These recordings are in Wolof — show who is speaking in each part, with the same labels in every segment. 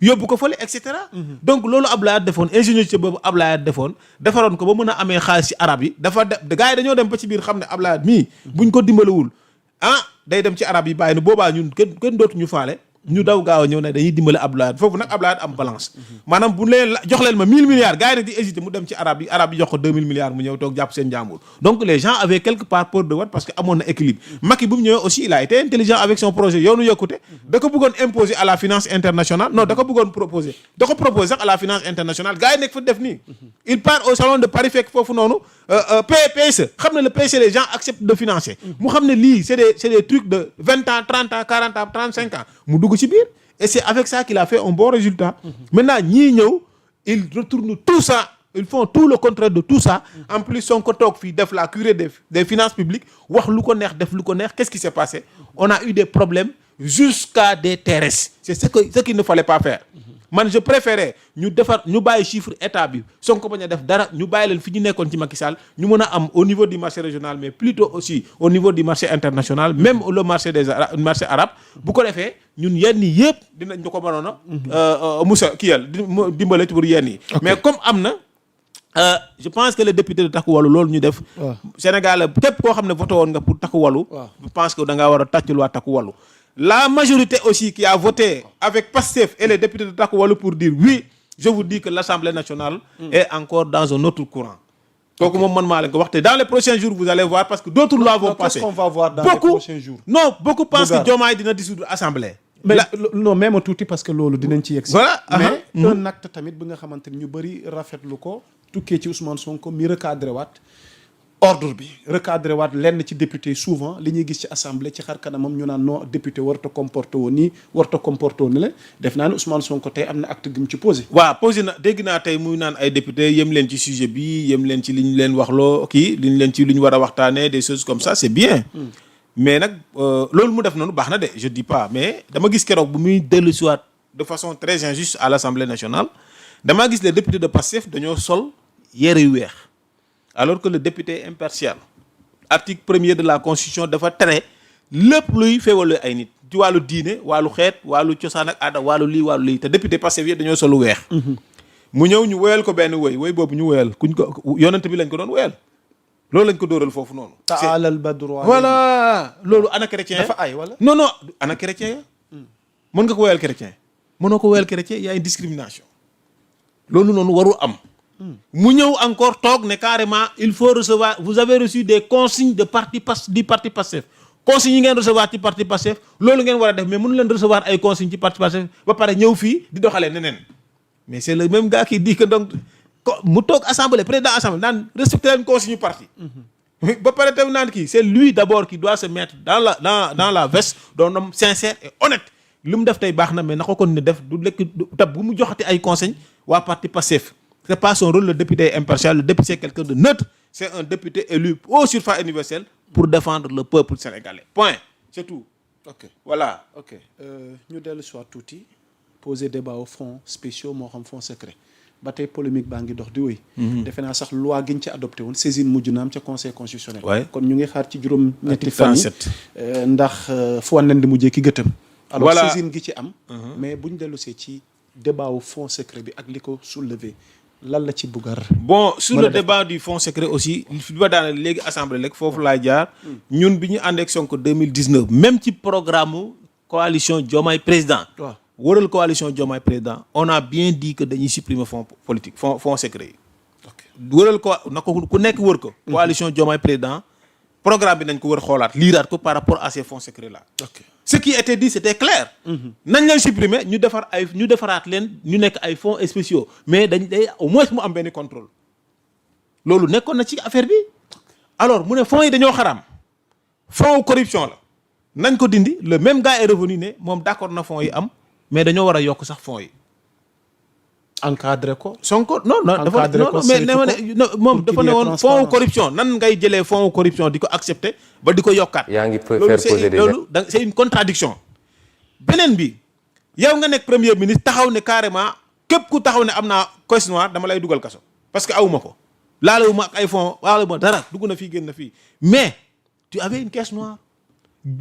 Speaker 1: yóbbu ko fële et cetera. donc loolu Abdoulaye defoon ingéniosité boobu Abdoulaye defoon defaroon ko ba mën a amee xaalis ci arab yi dafa gars yi dañoo dem ba ci biir xam ne Abdoulaye mii buñ ko dimbalawul day dem ci arab yi bàyyi na boobaa ñun kenn dootuñu faale ñu daw gaaw a ñëw ne dañuy dimbale Abdoulaye foofu nag Abdoulaye am balance maanaam bu leen jox leen ma 1000 milliards gars yi nag di hésité mu dem ci arab yi jox ko 2000 milliards mu ñëw toog jàpp seen njàmbur donc les gens avaient quelque part peur de Wade parce que amoon na équilibre Macky bu mu ñëwee aussi il a été intelligent avec son projet yoonu yokkute da ko bëggoon imposer à la finance internationale non da ko bëggoon proposer sax à la finance internationale gars yi nekk fa def nii il part au salon de Paris fekk foofu noonu PSE xam ne le PSE les gens acceptent de financer mu xam ne lii c'est des trucs de 20 ans 30 ans 40 ans 35 ans mu dugg ci biir et c'est avec ça qu'il a fait un bon résultat maintenant ñii ñëw ils retournent tout ça ils font tout le contraire de tout ça en plus Sonko toog fii def la curée des finances publiques wax lu ko neex def lu ko neex qu'est-ce qui s'est passé on a eu des problèmes jusqu'à des TRS c'est ce qu'il ne fallait pas faire man je préférais ñu bàyyi chiffre état bi Sonko bañ a def dara ñu bàyyi leen fi ñu nekkoon ci Macky Sall ñu mën a am au niveau du marché régional mais plutôt aussi au niveau du marché international même le marché marché arabe bu ko defee ñun yenn yi yëpp dinañ ñu ko mënoon a Moussa kii yàlla dimbale pour yenn yi mais comme am na je pense que les députés de Takku Wallu loolu ñu def Sénégal képp koo xam ne voté woon nga pour Takku Wallu je pense que da ngaa war a tàccul waa Takku Wallu la majorité aussi qui a voté avec Pastef et les députés de Takku Wallu pour dire oui je vous dis que l'Assemblée nationale est encore dans un autre courant kooku moom man maa leen ko wax te dans les prochains jours vous allez voir parce que d'autres lois vont passer.
Speaker 2: Qu'est-ce qu'on va voir dans les prochains jours?
Speaker 1: Non, beaucoup pensent que Diomaye dina dissoudre Assemblée.
Speaker 2: mais non même tuuti parce que loolu dinañ ci yegg si.
Speaker 1: voilà
Speaker 2: mais un acte tamit bi nga xamante ni ñu bëri rafetlu ko tukkee ci Ousmane Sonko mi recadré waat ordre bi recadré waat lenn ci député souvent li ñuy gis ci assemblée ci xar kanamam ñu naan non député warut a comporté woon nii warut a comporté woon ni la def naa ne Ousmane Sonko tey am na acte gi mu ci posé.
Speaker 1: waaw posé na dégg naa tey muy naan ay député yem leen ci sujet bi yem leen ci li ñu leen waxloo kii li ñu leen ci li ñu war a waxtaanee des choses comme ça c'est bien. mais nag loolu mu def noonu baax na de je dis pas mais dama gis keroog bu muy dellu si waat de façon très injuste à l'Assemblée nationale damaa gis les députés de Pastef dañoo sol yére yu weex. alors que le député est impartial article 1er de la constitution dafa tere lépp luy féewale ay nit ci wàllu diine wàllu xeet wàllu cosaan ak aada wàllu lii te député Pastef yi dañoo solu weex mu ñëw ñu woyal ko benn woy boobu ñu woyal kuñ ko yonent bi lañ ko doon woyal loolu lañ ko dóoral foofu noonu
Speaker 2: ta'alal badru
Speaker 1: voilà loolu ana chrétien
Speaker 2: dafa ay wala
Speaker 1: non ana chrétien ya mën nga ko woyal chrétien mënoo ko woyal chrétien y a une discrimination loolu noonu warul am mu ñëw encore toog ne carrément il faut recevoir vous avez reçu des consignes du parti Pastef consignes yi ngeen recevoir ci parti Pastef loolu ngeen war a def mais mënu leen recevoir ay consignes ci parti Pastef ba pare ñëw fii di doxalee neneen mais c'est le même gars qui dit que donc mu toog assemblée président assemblée naan respecter leen consigne parti ba pare tam naan kii c'est lui d'abord qui doit se mettre dans la veste d'un homme sincère et honnête li mu def tey baax na mais na ko kon ne def du lekk tab bu mu joxati ay consignes waa parti Pastef c'est pas son rôle le député est impartial le député c'est quelqu'un de neutre c'est un député élu au suffrage universel pour défendre le peuple sénégalais point c'est tout voilà
Speaker 2: ñu dellu soit tuuti poser débat au fonds spéciaux moo xam fonds secret ba tey polémique baa ngi dox di wéy defe naa sax loi gi ñu ci adopté woon saisine mujj na am ca conseil constitutionnel kon ñu ngi xaar ci juróom ñetti fan yi ndax fu wan di mujjee ki gëtëm alors saisine gi ci am mais buñ dellusee ci débat au fonds secret bi ak li ko soulever lan la ci buggar
Speaker 1: bon sur le débat du fonds secret aussi fi ba daana léegi assemblée rek foofu laay jaar ñun bi ñu ànd ak Sonko 2019 même ci programme coalition Diomaye président wëral coalition Diomaye président on a bien dit que dañuy supprimer fonds politique fonds secret yi wëral ko na ko ku nekk wër ko coalition Diomaye président programme bi nañ ko wër xoolaat liiraat ko par rapport à ces fonds secrets là ce qui était dit c'était clair nañ leen supprimer ñu defaraat leen ñu nekk ay fonds spéciaux mais day au moins mu am benn contrôle loolu nekkoon na ci affaire bi alors mu ne fonds yi dañoo xaraam fonds corruption la nañ ko dindi le même gars est revenu ne moom d'accord na fonds yi am mais dañoo war a yokk sax fonds yi
Speaker 2: encadré ko
Speaker 1: Sonko non dafa moom dafa ne woon fonds corruption nan ngay jëlee fonds corruption di ko accepter ba di ko yokkaat
Speaker 3: yaa ngi faire poser des
Speaker 1: loolu c'est une contradiction beneen bi yow nga nekk premier ministre taxaw ne carrément képp ku taxaw ne am naa caisse noire dama lay dugal kaso parce que awuma ko laalewuma ak ay fonds laalewuma dara dugg na fii génn na fii mais tu avais une caisse noire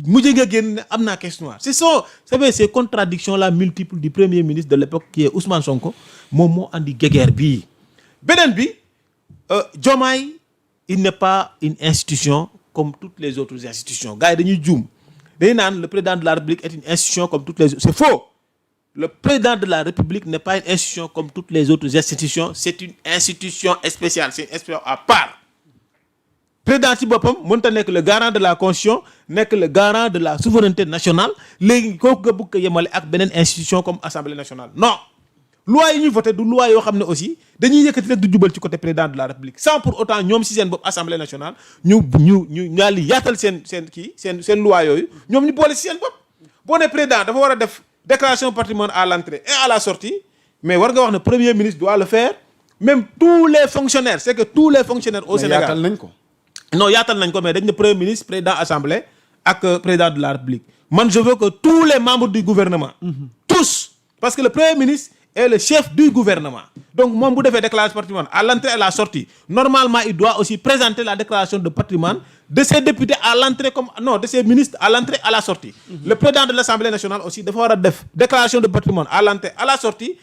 Speaker 1: mujj nga génn am naa caisse noire vous savez ces contradictions là multiples du premier ministre de l'époque qui est Ousmane Sonko moom moo andi guéguerre bii beneen bi Diomaye il n'est pas une institution comme toutes les autres institutions gars yi dañuy juum dañuy naan le président de la République est une institution comme toutes les autres c'est faux le président de la République n'est pas une institution comme toutes les autres institutions c'est une institution spéciale c'est une institution à part président ci boppam mënta nekk le garant de la constitution nekk le garant de la souveraineté nationale léegi kooku nga bëgg ko yemale ak beneen institution comme assemblée nationale non loi yi ñuy voté du loi yoo xam ne aussi dañuy yëkkati rek du jubal ci côté président de la République sans pour autant ñoom si seen bopp assemblée nationale ñu daal di yaatal seen loi yooyu ñoom ñu boole si seen bopp boo ne président dafa war a def déclaration de patrimoine à l'entrée et à la sortie mais war nga wax ne premier ministre doit le faire même tous les fonctionnaires c'est que tous les fonctionnaires au Sénégal
Speaker 2: yaatal nañ ko
Speaker 1: non yaatal nañ ko mais dañ ne premier ministre président assemblée ak président de la République man je veux que tous les membres du gouvernement tous parce que le premier ministre est le chef du gouvernement donc moom bu defee déclaration de patrimoine à l'entrée et à la sortie normalement il doit aussi présenter la déclaration de patrimoine de ses députés à l'entrée comme non de ses ministres à l'entrée et à la sortie le président de l'Assemblée nationale aussi dafa war a def déclaration de patrimoine à l'entrée à la sortie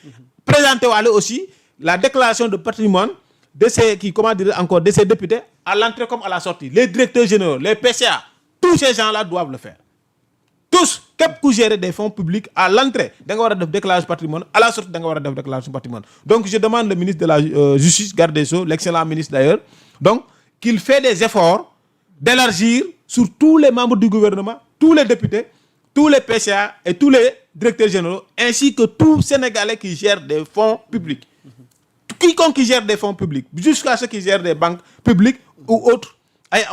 Speaker 1: présenter waale aussi la déclaration de patrimoine de ces de ces députés à l'entrée comme à la sortie les directeurs généraux les PCA tous ces gens-là doivent le faire tous képp ku gérer des fonds publics à l'entrée da nga war a def déclaration patrimoine à la sortie da nga war a def déclaration patrimoine donc je demande le ministre de la justice garde des Sceaux l'excellent ministre d'ailleurs donc qu'il fait des efforts d'élargir sur tous les membres du gouvernement tous les députés tous les PCA et tous les directeurs généraux ainsi que tout Sénégalais qui gère des fonds publics quiconque qui gère des fonds publics jusqu'à ceux qui gèrent des banques publiques ou autres ay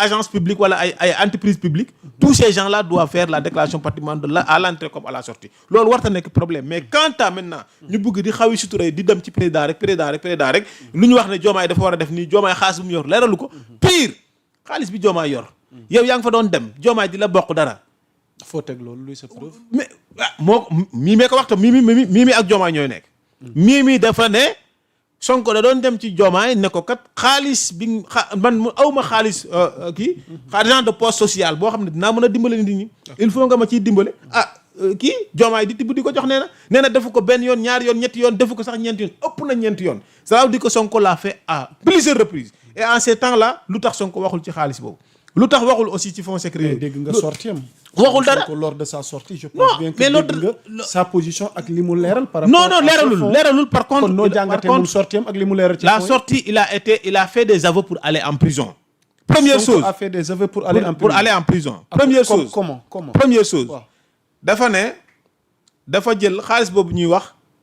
Speaker 1: agences publiques wala ay entreprises publiques tous ces gens-là doivent faire la déclaration patrimoine à l'entrée comme à la sortie loolu warta nekk problème mais quant à maintenant ñu bëgg di xawi suturé di dem ci président rek lu ñu wax ne Diomaye dafa war a def nii Diomaye xaalis bu mu yor leeralu ko pire xaalis bi Diomaye yor yow yaa ngi fa doon dem Diomaye di la bokk dara
Speaker 2: foo teg loolu luy sa preuve
Speaker 1: mais moo mii ko wax tam mii ak Diomaye ñooy nekk mii dafa ne Sonko da doon dem ci Diomaye ne ko kat xaalis bi man awma xaalis argent de poste social boo xam ne dinaa mën a dimbale nit ñi il faut nga ma ciy dimbale Diomaye di tibb di ko jox nee na defu ko benn yoon ñaari yoon ñetti yoon defu ko sax ñeenti yoon ëpp na ñeenti yoon ça veut dire que Sonko l'a fait à plusieurs reprises et en ces temps-là lu tax Sonko waxul ci xaalis boobu lu tax waxul aussi ci fonds secret
Speaker 2: dégg nga sortie am
Speaker 1: waxul dara
Speaker 2: lors de sa sortie je pense bien que dégg nga sa position ak li mu leeral par rapport
Speaker 1: non leeralul par contre
Speaker 2: noo jàngatee moom sortie am ak li mu leeral ci
Speaker 1: la sortie il a fait des aveux pour aller en prison première chose
Speaker 2: a fait des aveux pour aller
Speaker 1: en prison première chose
Speaker 2: comment
Speaker 1: première chose dafa ne dafa jël xaalis boobu ñuy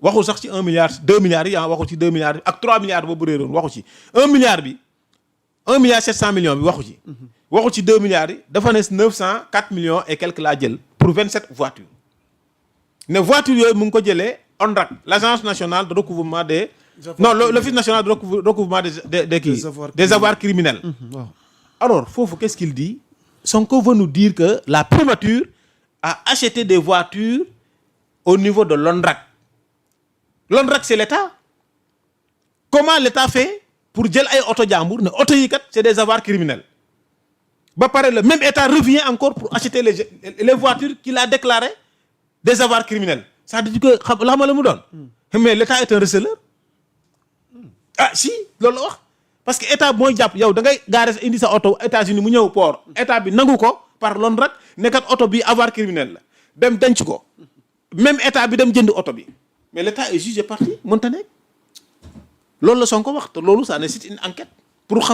Speaker 1: waxul sax ci 1 milliard 2 milliards yi waxul ci 2 milliards ak 3 milliards boobu réeroon waxu ci 1 milliard bi 1 milliard 700 millions bi waxu ci waxu ci 2 milliards yi dafa ne 904 millions et quelques laa jël pour 27 voitures ne voitures yooyu mu ngi ko jëlee ONRAC l'agence nationale de recouvrement des l'office national de recouvrement des avoirs criminels alors foofu qu'est-ce qu'il dit Sonko veut nous dire que la primature a acheté des voitures au niveau de l'ONRAC c'est l'État comment l'État fait pour jël ay oto jàmbur ne oto yi kat c'est des avoirs criminels ba pare le même État revient encore pour acheter les voitures qu'il a déclarées des avoirs criminels ça veut dire que xam la mu doon mais l'État est un receleur si loolu la wax parce que État mooy jàpp yow da ngay gaare indi sa oto États-Unis mu ñëw port État bi nangu ko par l'ONRAC nekkat oto bi avoir criminel la dem denc ko même État bi dem jënd oto bi mais l'État est jugé parti mënta nekk loolu la Sonko wax te loolu ça nécessite une enquête pour